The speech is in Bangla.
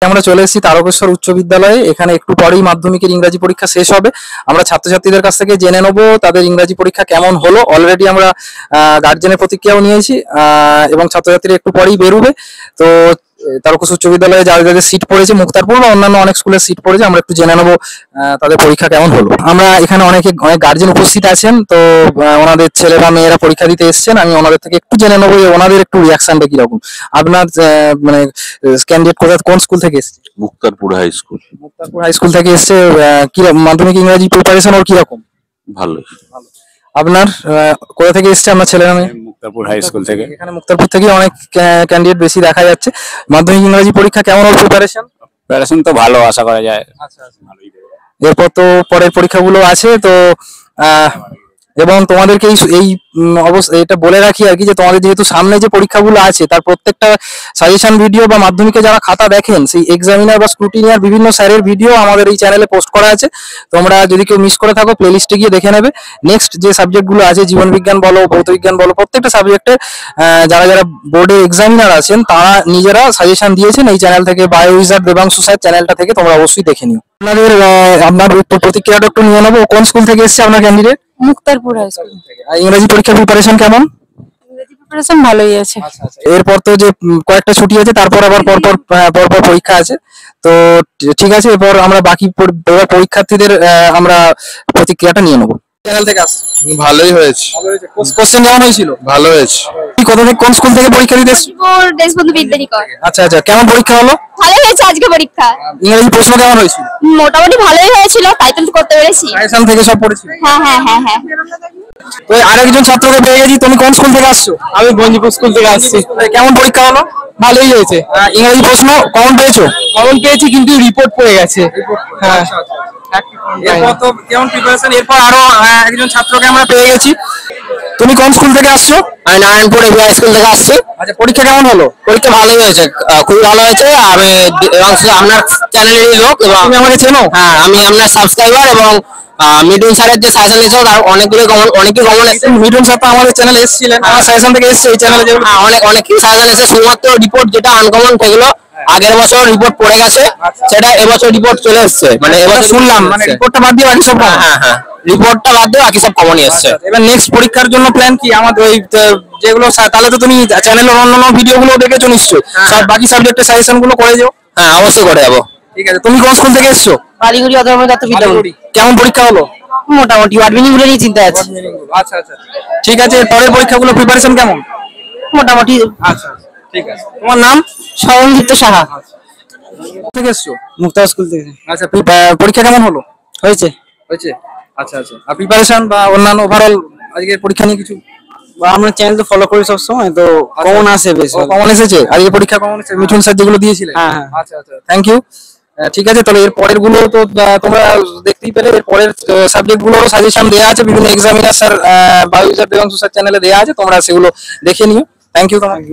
আমরা চলে এসেছি তারকেশ্বর উচ্চ বিদ্যালয়ে। এখানে একটু পরেই মাধ্যমিকের ইংরাজি পরীক্ষা শেষ হবে। আমরা ছাত্রছাত্রীদের কাছ থেকে জেনে নেব তাদের ইংরাজি পরীক্ষা কেমন হলো। অলরেডি আমরা গার্জেনের প্রতিক্রিয়াও নিয়েছি এবং ছাত্রছাত্রীরা একটু পরেই বেরোবে। তো তারকেশ্বর উচ্চ বিদ্যালয়ে যাদের যাদের সিট পড়েছে, মুক্তারপুর বা অন্যান্য অনেক স্কুলের সিট পড়েছে, আমরা একটু জেনে নেবো তাদের পরীক্ষা কেমন হলো। আমরা এখানে অনেক গার্জেন উপস্থিত আছেন, তো ওনাদের ছেলে বা মেয়েরা পরীক্ষা দিতে এসেছেন। আমি ওনাদের থেকে একটু জেনে নেবো যে ওনাদের একটু রিয়াকশনটা কিরকম। আপনার মানে ক্যান্ডিডেট কোন স্কুল থেকে এসেছে? Muktarpur high school. Muktarpur high school থেকে এসেছে। কি মাধ্যমিক ইংরাজি প্রিপারেশন ওর কিরকম? ভালো। আপনার কোথা থেকে এসেছে আপনার ছেলের? আমি মুক্তারপুর হাই স্কুল থেকে। এখানে মুক্তারপুর থেকে অনেক ক্যান্ডিডেট বেশি দেখা যাচ্ছে। মাধ্যমিক ইংরাজি পরীক্ষা কেমন ওর প্রিপারেশন? প্রিপারেশন তো ভালো আশা করা যায়। আচ্ছা, এরপর তো পরের পরীক্ষাগুলো আছে তো এবং তোমাদেরকে এই অবস্থা এটা বলে রাখি আর কি, যে তোমাদের যেহেতু সামনে যে পরীক্ষাগুলো আছে তার প্রত্যেকটা সাজেশন ভিডিও বা মাধ্যমিকে যারা খাতা দেখেন সেই এক্সামিনার বা স্ক্রুটিনিয়ার বিভিন্ন স্যারের ভিডিও আমাদের এই চ্যানেলে পোস্ট করা আছে। তোমরা যদি কেউ মিস করে থাকো প্লেলিস্টে গিয়ে দেখে নেবে। নেক্সট যে সাবজেক্টগুলো আছে, জীবন বিজ্ঞান বলো, ভৌত বিজ্ঞান বলো, প্রত্যেকটা সাবজেক্টে যারা যারা বোর্ডের এক্সামিনার আছেন তারা নিজেরা সাজেশন দিয়েছেন এই চ্যানেল থেকে। বায়ো উইজার্ড দেবাংশু স্যার চ্যানেলটা থেকে তোমরা অবশ্যই দেখে নিও। আপনার প্রতিক্রিয়াটা একটু নিয়ে নেবো। কোন স্কুল থেকে এসেছে আপনার ক্যান্ডিডেট? Muktarpur high school. ইংরেজি পরীক্ষার প্রিপারেশন কেমন? ইংরেজি প্রিপারেশন ভালোই আছে। এরপর তো যে কয়েকটা ছুটি আছে, তারপর আবার পরপর পরীক্ষা আছে। তো ঠিক আছে, এরপর আমরা বাকি পরীক্ষার্থীদের আমরা প্রতিক্রিয়াটা নিয়ে নেবো। চ্যানেল থেকে আসছে। ভালোই হয়েছে। কোশ্চেন কেমন হয়েছিল? ভালো হয়েছে। কোথা থেকে কোন স্কুল থেকে পরীক্ষা দিতে এসেছো? দেশবন্ধু বিদ্যানিকর। আচ্ছা, কেমন পরীক্ষা হলো? ভালোই হয়েছে আজকে পরীক্ষা। ইংরেজি প্রশ্ন কেমন হয়েছিল? মোটামুটি ভালোই হয়েছিল, তাই তো করতে পেরেছি। সাজেশন থেকে সব পড়েছিল? হ্যাঁ। তো আরেকজন ছাত্রকে পেয়ে গেছি। তুমি কোন স্কুল থেকে আসছো? আমি গঞ্জিপুর স্কুল থেকে আসছি। কেমন পরীক্ষা হলো? ভালোই হয়েছে। ইংরেজি প্রশ্ন কমন পেয়েছো? কমন পেয়েছি কিন্তু রিপোর্ট পড়ে গেছে। হ্যাঁ। এরপর তো কেমন প্রিপারেশন? এরপর আরো একজন ছাত্রকে আমরা পেয়ে গেছি। তুমি কোন স্কুল থেকে আসছো? আমি নারায়ণপুর এভিআই স্কুল থেকে আসছি। আচ্ছা, পরীক্ষা কেমন হলো? পরীক্ষা ভালোই হয়েছে, খুবই ভালো হয়েছে। আমি আপনার চ্যানেলেরই লোক এবং তুমি আমাকে চেনো? হ্যাঁ, আমি আপনার সাবস্ক্রাইবার এবং মিঠুন স্যারের যে সাজেশন এসেছে তার অনেকই কমন এসেছে। মিঠুন স্যার তো আমাদের চ্যানেলে এসেছিলেন, আমার সাজেশন থেকে এসেছে এই চ্যানেলে। অনেকই সাজেশন এসেছে, শুধুমাত্র রিপোর্ট যেটা আনকমন সেগুলো আগের বছর রিপোর্ট পড়ে গেছে, সেটা এবছর রিপোর্ট চলে এসেছে। মানে এবছর শুনলাম মানে রিপোর্টটা বাদ দিয়ে বাকি সব কমন। হ্যাঁ, রিপোর্টটা বাদ দিয়ে বাকি সব কমনই এসেছে। এবার নেক্সট পরীক্ষার জন্য প্ল্যান কি আমাদের? ওই যেগুলো তাহলে তো তুমি চ্যানেলের অন্যান্য ভিডিওগুলো দেখেছো নিশ্চয়ই, সব বাকি সাবজেক্টের সাজেশন গুলো করে যাও। হ্যাঁ, অবশ্যই করে যাবো। ঠিক আছে, তুমি কোন স্কুল থেকে এসেছো? বালিগুড়ি অধর্ম দত্ত বিদ্যালয়। কেমন পরীক্ষা হলো? মোটামুটি ওয়ার্ডমিনিং গুলো নিয়ে চিন্তা আছে। আচ্ছা, ঠিক আছে। পরের পরীক্ষাগুলো প্রিপারেশন কেমন? মোটামুটি। আচ্ছা, ঠিক আছে। তোমার নাম? স্বয়ংদীপ্ত সাহা। থেকে এসেছো? মুক্তা স্কুল থেকে। আচ্ছা, পরীক্ষা কেমন হলো? হয়েছে। আচ্ছা। আর প্রিপারেশন বা অন্যান্য ওভারঅল আজকের পরীক্ষা নিয়ে কিছু? আমরা চ্যানেল তো ফলো করি সব সময়, তো কমন আসে বেশ। কমন এসেছে আজকে পরীক্ষা? কমন এসেছে মিঠুন স্যার যেগুলো দিয়েছিলেন? হ্যাঁ। আচ্ছা, থ্যাংক ইউ। ঠিক আছে, তাহলে এর পরের গুলো তো তোমরা দেখতেই পেলে। এর পরের সাবজেক্ট গুলোর সাজেশন দেওয়া আছে বিভিন্ন examiner sir bio wizard Debanshu sir চ্যানেলে দেওয়া আছে, তোমরা সেগুলো দেখে নিও। থ্যাংক ইউ তোমাকে।